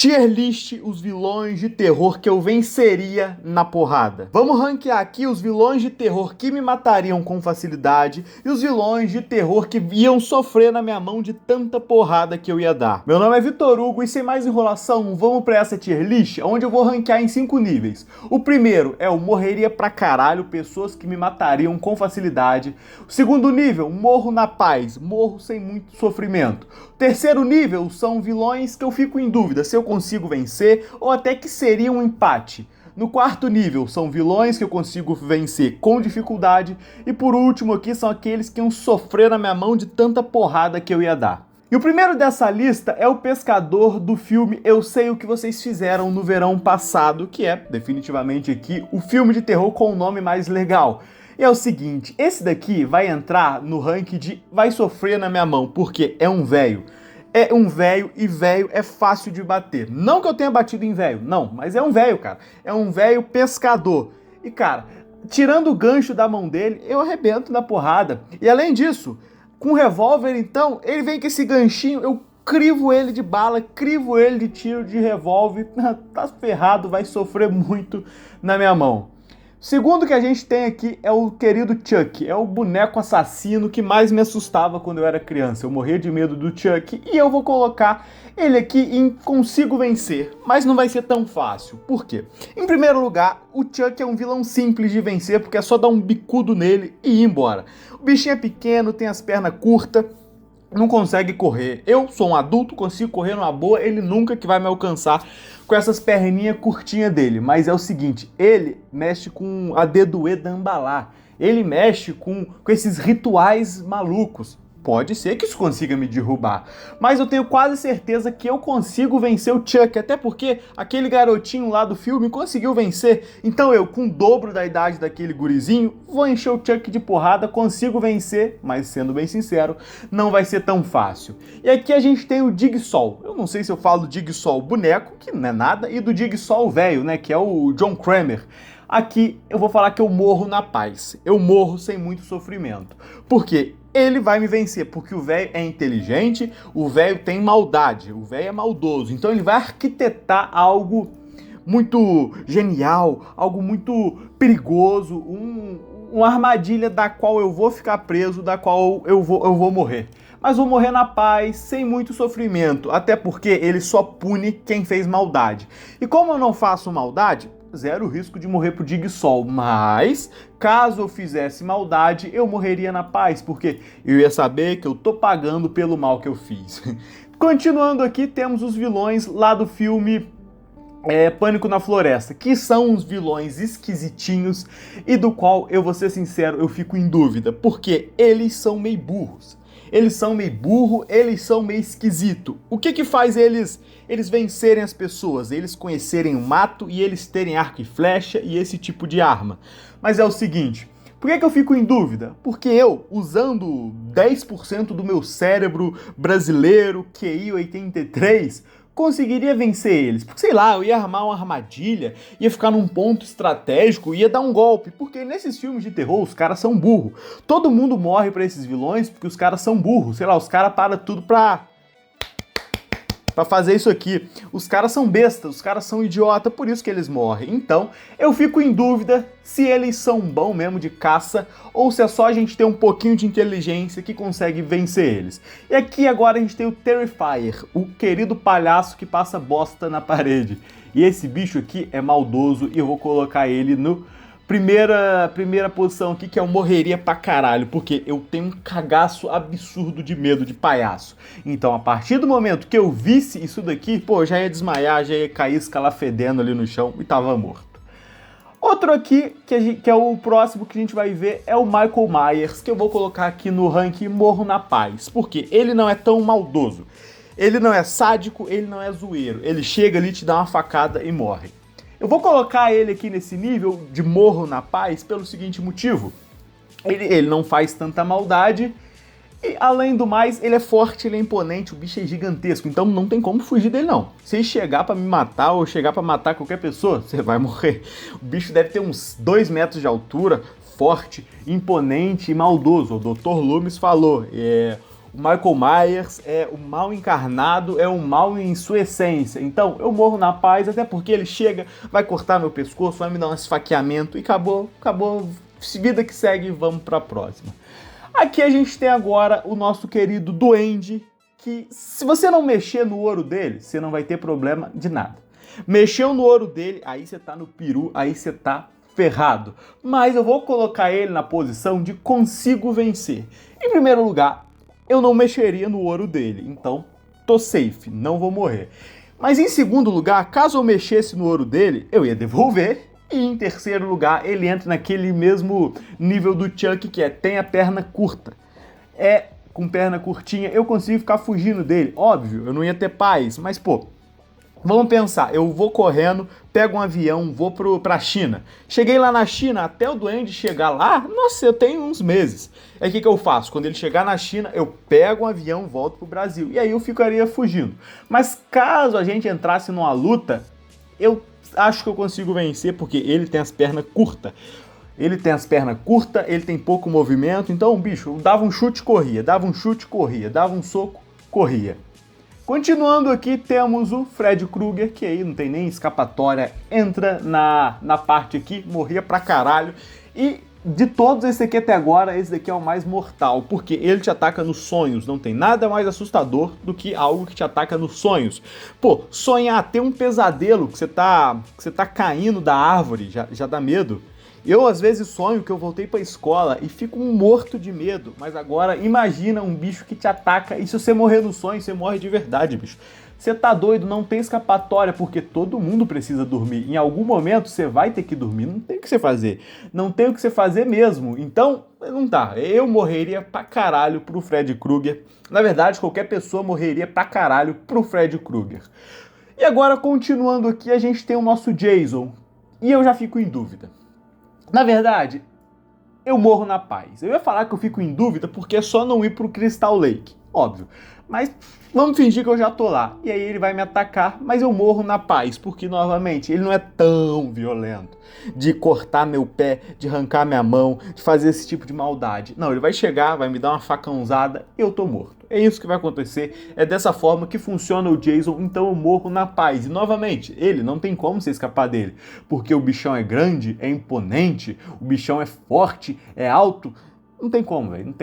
Tier list os vilões de terror que eu venceria na porrada. Vamos ranquear aqui os vilões de terror que me matariam com facilidade e os vilões de terror que iam sofrer na minha mão de tanta porrada que eu ia dar. Meu nome é Vitor Hugo e sem mais enrolação, vamos pra essa tier list onde eu vou ranquear em 5 níveis. O primeiro é o morreria pra caralho, pessoas que me matariam com facilidade. O segundo nível, morro na paz, morro sem muito sofrimento. O terceiro nível são vilões que eu fico em dúvida se eu consigo vencer ou até que seria um empate. No quarto nível são vilões que eu consigo vencer com dificuldade e por último aqui são aqueles que iam sofrer na minha mão de tanta porrada que eu ia dar. E o primeiro dessa lista é o pescador do filme Eu Sei O Que Vocês Fizeram no Verão Passado, que é definitivamente aqui o filme de terror com o nome mais legal. E é o seguinte, esse daqui vai entrar no ranking de vai sofrer na minha mão, porque é um velho. É um velho e velho é fácil de bater. Não que eu tenha batido em velho, não, mas é um velho, cara. É um velho pescador. E, cara, tirando o gancho da mão dele, eu arrebento na porrada. E além disso, com o revólver, então, ele vem com esse ganchinho, eu crivo ele de bala, crivo ele de tiro de revólver. Tá ferrado, vai sofrer muito na minha mão. Segundo que a gente tem aqui é o querido Chuck, é o boneco assassino que mais me assustava quando eu era criança. Eu morria de medo do Chuck e eu vou colocar ele aqui em consigo vencer, mas não vai ser tão fácil. Por quê? Em primeiro lugar, o Chuck é um vilão simples de vencer porque é só dar um bicudo nele e ir embora. O bichinho é pequeno, tem as pernas curtas, não consegue correr. Eu sou um adulto, consigo correr numa boa, ele nunca que vai me alcançar com essas perninhas curtinhas dele. Mas é o seguinte, ele mexe com a Dedoué Dambalá. Ele mexe com esses rituais malucos. Pode ser que isso consiga me derrubar, mas eu tenho quase certeza que eu consigo vencer o Chuck, até porque aquele garotinho lá do filme conseguiu vencer, então eu, com o dobro da idade daquele gurizinho, vou encher o Chuck de porrada, consigo vencer, mas sendo bem sincero, não vai ser tão fácil. E aqui a gente tem o Jigsaw, eu não sei se eu falo Jigsaw boneco, que não é nada, e do Jigsaw velho, né, que é o John Kramer. Aqui eu vou falar que eu morro na paz, eu morro sem muito sofrimento, porque ele vai me vencer, porque o velho é inteligente, o velho tem maldade, o velho é maldoso, então ele vai arquitetar algo muito genial, algo muito perigoso, uma armadilha da qual eu vou ficar preso, da qual eu vou morrer. Mas vou morrer na paz, sem muito sofrimento, até porque ele só pune quem fez maldade. E como eu não faço maldade, zero risco de morrer pro Jigsaw, mas caso eu fizesse maldade, eu morreria na paz, porque eu ia saber que eu tô pagando pelo mal que eu fiz. Continuando aqui, temos os vilões lá do filme Pânico na Floresta, que são uns vilões esquisitinhos e do qual, eu vou ser sincero, eu fico em dúvida, porque eles são meio burros. Eles são meio burro, eles são meio esquisito. O que faz eles vencerem as pessoas? Eles conhecerem o mato e eles terem arco e flecha e esse tipo de arma. Mas é o seguinte, por que eu fico em dúvida? Porque eu, usando 10% do meu cérebro brasileiro, QI 83, conseguiria vencer eles. Porque, sei lá, eu ia armar uma armadilha, ia ficar num ponto estratégico, ia dar um golpe. Porque nesses filmes de terror, os caras são burros. Todo mundo morre pra esses vilões porque os caras são burros. Sei lá, os caras param tudo pra fazer isso aqui. Os caras são bestas, os caras são idiota, por isso que eles morrem. Então, eu fico em dúvida se eles são bons mesmo de caça ou se é só a gente ter um pouquinho de inteligência que consegue vencer eles. E aqui agora a gente tem o Terrifier, o querido palhaço que passa bosta na parede. E esse bicho aqui é maldoso e eu vou colocar ele no primeira posição aqui, que é o morreria pra caralho, porque eu tenho um cagaço absurdo de medo de palhaço. Então, a partir do momento que eu visse isso daqui, pô, já ia desmaiar, já ia cair escalafedendo ali no chão e tava morto. Outro aqui, que é o próximo que a gente vai ver, é o Michael Myers, que eu vou colocar aqui no ranking Morro na Paz, porque ele não é tão maldoso, ele não é sádico, ele não é zoeiro, ele chega ali, te dá uma facada e morre. Eu vou colocar ele aqui nesse nível de morro na paz pelo seguinte motivo. Ele não faz tanta maldade e, além do mais, ele é forte, ele é imponente, o bicho é gigantesco, então não tem como fugir dele não. Se chegar pra me matar ou chegar pra matar qualquer pessoa, você vai morrer. O bicho deve ter uns 2 metros de altura, forte, imponente e maldoso. O Dr. Loomis falou, O Michael Myers é o mal encarnado, é o mal em sua essência. Então eu morro na paz, até porque ele chega, vai cortar meu pescoço, vai me dar um esfaqueamento e acabou. Vida que segue, vamos pra próxima. Aqui a gente tem agora o nosso querido Duende, que se você não mexer no ouro dele, você não vai ter problema de nada. Mexeu no ouro dele, aí você tá no peru, aí você tá ferrado. Mas eu vou colocar ele na posição de consigo vencer. Em primeiro lugar, eu não mexeria no ouro dele, então tô safe, não vou morrer. Mas em segundo lugar, caso eu mexesse no ouro dele, eu ia devolver. E em terceiro lugar, ele entra naquele mesmo nível do Chuck, que é tem a perna curta. Com perna curtinha, eu consigo ficar fugindo dele. Óbvio, eu não ia ter paz, mas pô, vamos pensar, eu vou correndo, pego um avião, vou pra China. Cheguei lá na China, até o Duende chegar lá, nossa, eu tenho uns meses. Aí o que eu faço? Quando ele chegar na China, eu pego um avião, volto pro Brasil. E aí eu ficaria fugindo. Mas caso a gente entrasse numa luta, eu acho que eu consigo vencer, porque ele tem as pernas curtas. Ele tem pouco movimento, então, bicho, dava um chute, corria, dava um soco, corria. Continuando aqui, temos o Fred Krueger, que aí não tem nem escapatória, entra na parte aqui, morria pra caralho. E de todos esse aqui até agora, esse daqui é o mais mortal, porque ele te ataca nos sonhos. Não tem nada mais assustador do que algo que te ataca nos sonhos. Pô, sonhar, ter um pesadelo que você tá caindo da árvore, já dá medo. Eu, às vezes, sonho que eu voltei pra escola e fico morto de medo. Mas agora, imagina um bicho que te ataca e se você morrer no sonho, você morre de verdade, bicho. Você tá doido, não tem escapatória, porque todo mundo precisa dormir. Em algum momento, você vai ter que dormir, não tem o que você fazer. Não tem o que você fazer mesmo. Então, não dá. Eu morreria pra caralho pro Fred Krueger. Na verdade, qualquer pessoa morreria pra caralho pro Fred Krueger. E agora, continuando aqui, a gente tem o nosso Jason. E eu já fico em dúvida. Na verdade, eu morro na paz. Eu ia falar que eu fico em dúvida porque é só não ir pro Crystal Lake, óbvio. Mas vamos fingir que eu já tô lá. E aí ele vai me atacar, mas eu morro na paz, porque, novamente, ele não é tão violento de cortar meu pé, de arrancar minha mão, de fazer esse tipo de maldade. Não, ele vai chegar, vai me dar uma facãozada e eu tô morto. É isso que vai acontecer, é dessa forma que funciona o Jason, então eu morro na paz. E, novamente, ele não tem como você escapar dele, porque o bichão é grande, é imponente, o bichão é forte, é alto. Não tem como, velho, não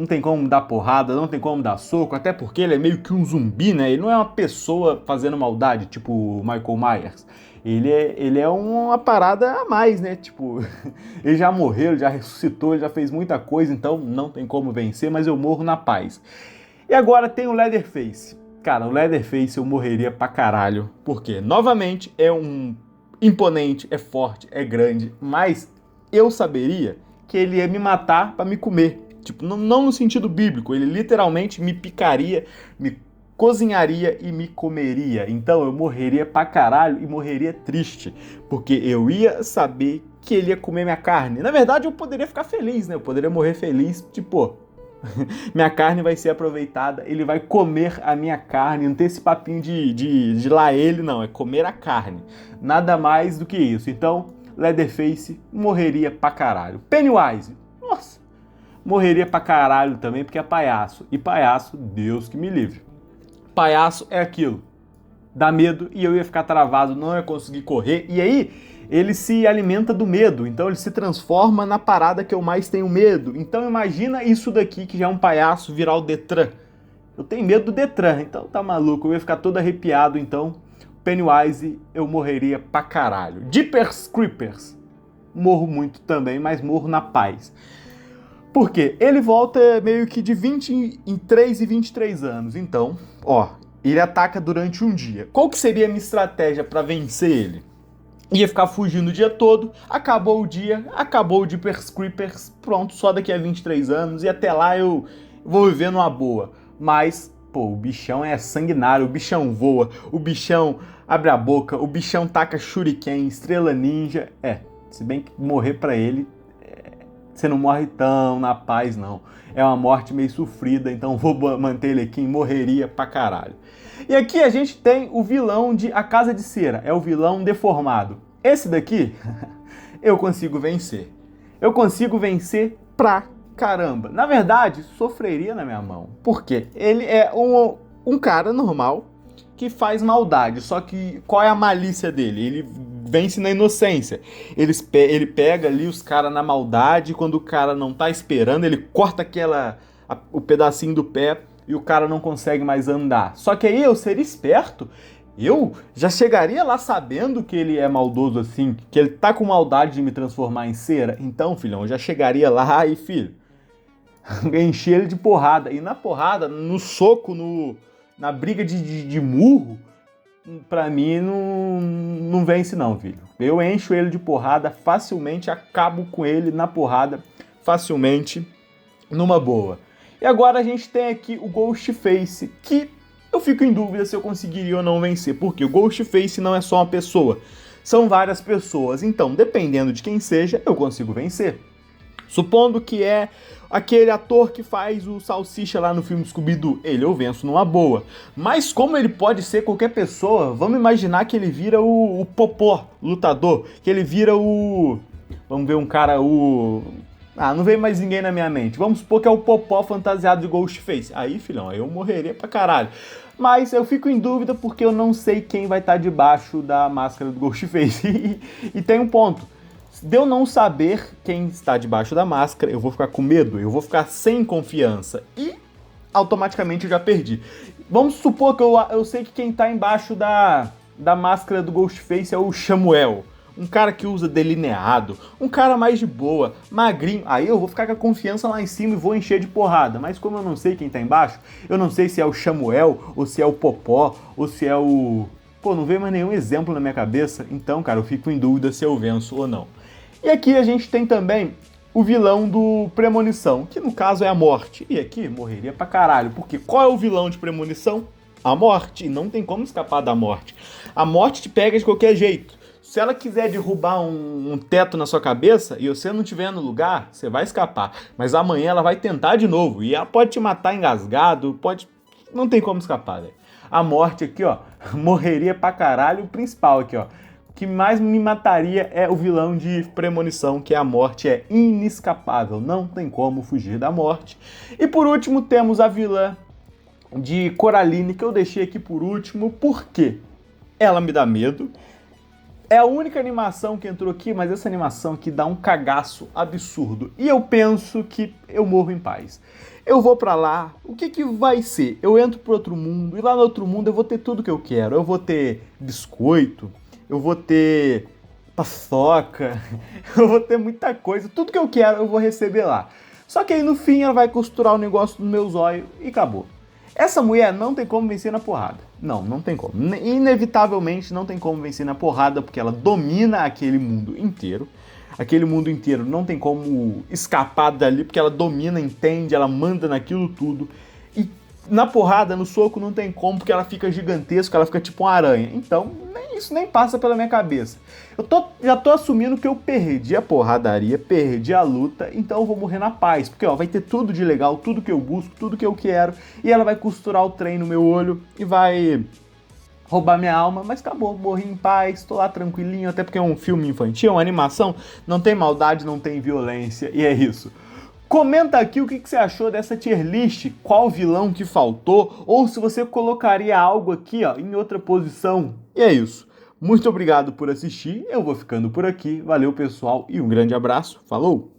tem como dar porrada, não tem como dar soco, até porque ele é meio que um zumbi, né? Ele não é uma pessoa fazendo maldade, tipo o Michael Myers. Ele é uma parada a mais, né? Tipo, ele já morreu, ele já ressuscitou, ele já fez muita coisa, então não tem como vencer, mas eu morro na paz. E agora tem o Leatherface. Cara, o Leatherface eu morreria pra caralho, porque, novamente, é um imponente, é forte, é grande, mas eu saberia que ele ia me matar pra me comer. Tipo, não no sentido bíblico, ele literalmente me picaria, me cozinharia e me comeria. Então eu morreria pra caralho e morreria triste, porque eu ia saber que ele ia comer minha carne. Na verdade, eu poderia ficar feliz, né? Eu poderia morrer feliz, tipo, minha carne vai ser aproveitada, ele vai comer a minha carne. Não tem esse papinho de lá ele, não, é comer a carne. Nada mais do que isso. Então, Leatherface morreria pra caralho. Pennywise, nossa, morreria pra caralho também, porque é palhaço. E palhaço, Deus que me livre. Palhaço é aquilo, dá medo e eu ia ficar travado, não ia conseguir correr. E aí, ele se alimenta do medo, então ele se transforma na parada que eu mais tenho medo. Então imagina isso daqui, que já é um palhaço, virar o Detran. Eu tenho medo do Detran, então tá maluco, eu ia ficar todo arrepiado. Então, Pennywise, eu morreria pra caralho. Jeepers Creepers, morro muito também, mas morro na paz. Por quê? Ele volta meio que de 23 e 23 anos. Então, ó, ele ataca durante um dia. Qual que seria a minha estratégia pra vencer ele? Ia ficar fugindo o dia todo, acabou o dia, acabou o Jeepers Creepers, pronto, só daqui a 23 anos, e até lá eu vou viver numa boa. Mas, pô, o bichão é sanguinário, o bichão voa, o bichão abre a boca, o bichão taca shuriken, estrela ninja. Se bem que morrer pra ele, você não morre tão na paz, não. É uma morte meio sofrida, então vou manter ele aqui, morreria pra caralho. E aqui a gente tem o vilão de A Casa de Cera, é o vilão deformado. Esse daqui, eu consigo vencer. Eu consigo vencer pra caramba. Na verdade, sofreria na minha mão. Por quê? Ele é um cara normal que faz maldade. Só que qual é a malícia dele? Ele vence na inocência. Ele pega ali os caras na maldade. Quando o cara não tá esperando, ele corta o pedacinho do pé e o cara não consegue mais andar. Só que aí eu seria esperto. Eu já chegaria lá sabendo que ele é maldoso assim, que ele tá com maldade de me transformar em cera. Então, filhão, eu já chegaria lá e, filho, encher ele de porrada. E na porrada, no soco, na briga de murro, pra mim não vence não, filho. Eu encho ele de porrada facilmente, acabo com ele na porrada facilmente, numa boa. E agora a gente tem aqui o Ghostface, que eu fico em dúvida se eu conseguiria ou não vencer, porque o Ghostface não é só uma pessoa, são várias pessoas, então, dependendo de quem seja, eu consigo vencer. Supondo que é aquele ator que faz o Salsicha lá no filme Scooby-Doo, ele eu venço numa boa. Mas como ele pode ser qualquer pessoa, vamos imaginar que ele vira o Popó, lutador, que ele vira vamos ver um cara, não veio mais ninguém na minha mente. Vamos supor que é o Popó fantasiado de Ghostface. Aí, filhão, eu morreria pra caralho. Mas eu fico em dúvida porque eu não sei quem vai estar debaixo da máscara do Ghostface. E tem um ponto. De eu não saber quem está debaixo da máscara, eu vou ficar com medo, eu vou ficar sem confiança. E automaticamente eu já perdi. Vamos supor que eu sei que quem está embaixo da máscara do Ghostface é o Samuel. Um cara que usa delineado, um cara mais de boa, magrinho. Aí eu vou ficar com a confiança lá em cima e vou encher de porrada. Mas como eu não sei quem tá embaixo, eu não sei se é o Samuel, ou se é o Popó, ou se é o... Pô, não veio mais nenhum exemplo na minha cabeça. Então, cara, eu fico em dúvida se eu venço ou não. E aqui a gente tem também o vilão do Premonição, que no caso é a morte. E aqui morreria pra caralho, porque qual é o vilão de Premonição? A morte. E não tem como escapar da morte. A morte te pega de qualquer jeito. Se ela quiser derrubar um teto na sua cabeça e você não estiver no lugar, você vai escapar. Mas amanhã ela vai tentar de novo. E ela pode te matar engasgado, pode... Não tem como escapar, velho. A morte aqui, ó, morreria pra caralho. O principal aqui, ó, o que mais me mataria é o vilão de Premonição, que é a morte, é inescapável. Não tem como fugir da morte. E por último temos a vilã de Coraline, que eu deixei aqui por último, porque ela me dá medo. É a única animação que entrou aqui, mas essa animação aqui dá um cagaço absurdo. E eu penso que eu morro em paz. Eu vou pra lá, o que vai ser? Eu entro pro outro mundo, e lá no outro mundo eu vou ter tudo que eu quero. Eu vou ter biscoito, eu vou ter paçoca, eu vou ter muita coisa. Tudo que eu quero eu vou receber lá. Só que aí no fim ela vai costurar o negócio no meu zóio e acabou. Essa mulher não tem como vencer na porrada. Não tem como. Inevitavelmente não tem como vencer na porrada, porque ela domina aquele mundo inteiro. Aquele mundo inteiro não tem como escapar dali, porque ela domina, entende, ela manda naquilo tudo. E na porrada, no soco, não tem como, porque ela fica gigantesca, ela fica tipo uma aranha. Então, isso nem passa pela minha cabeça. Já tô assumindo que eu perdi a porradaria, perdi a luta, então eu vou morrer na paz. Porque ó, vai ter tudo de legal, tudo que eu busco, tudo que eu quero, e ela vai costurar o trem no meu olho e vai roubar minha alma, mas acabou, morri em paz, tô lá tranquilinho, até porque é um filme infantil, uma animação, não tem maldade, não tem violência, e é isso. Comenta aqui o que você achou dessa tier list, qual vilão que faltou, ou se você colocaria algo aqui, ó, em outra posição. E é isso. Muito obrigado por assistir, eu vou ficando por aqui, valeu pessoal e um grande abraço, falou!